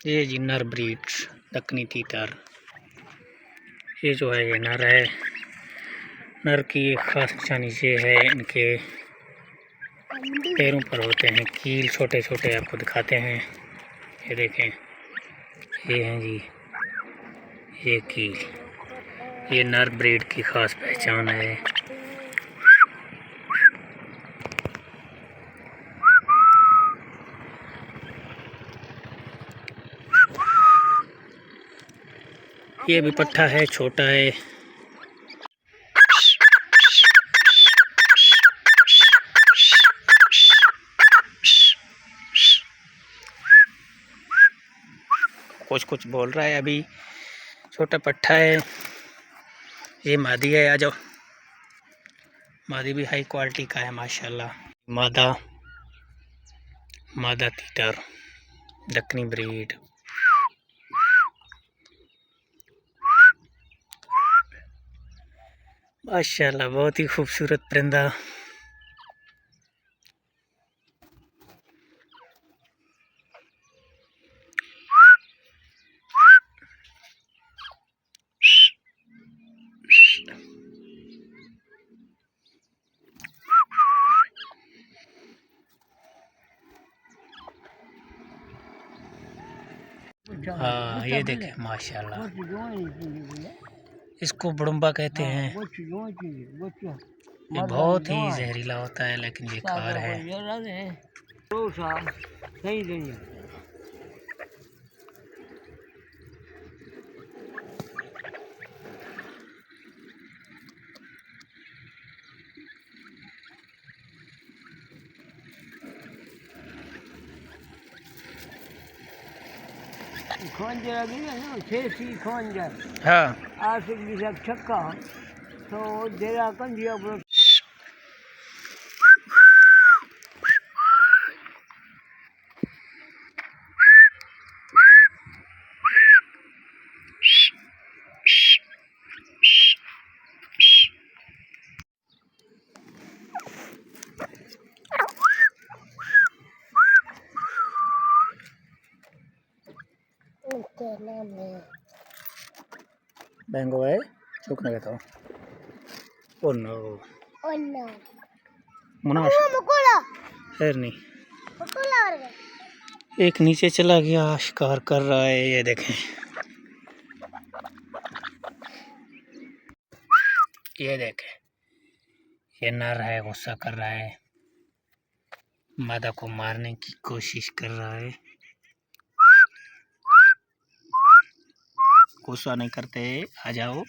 ये जी नर ब्रीड दक्कनी तीतर। ये जो है ये नर है। नर की एक खास निशानी ये है, इनके पैरों पर होते हैं कील, छोटे छोटे आपको दिखाते हैं। ये देखें, ये हैं जी ये कील। ये नर ब्रीड की खास पहचान है। ये भी पट्ठा है, छोटा है। कुछ कुछ बोल रहा है, अभी छोटा पट्ठा है। ये मादी है, आ जाओ। मादी भी हाई क्वालिटी का है माशाल्लाह। मादा तीतर दक्कनी ब्रीड। माशाल्लाह बहुत ही खूबसूरत परिंदा। हाँ ये देखें माशाल्लाह, इसको बड़ुम्बा कहते हैं। ये बहुत ही जहरीला होता है लेकिन बेकार है। हाँ छक्का तो देरा कर दिया। बैंगो है चुकने का तो। ओ नो मुनाश खैर नहीं। एक नीचे चला गया, शिकार कर रहा है। ये देखें, ये देखें, ये नर है, गुस्सा कर रहा है, मादा को मारने की कोशिश कर रहा है। गुस्सा नहीं करते, आ जाओ।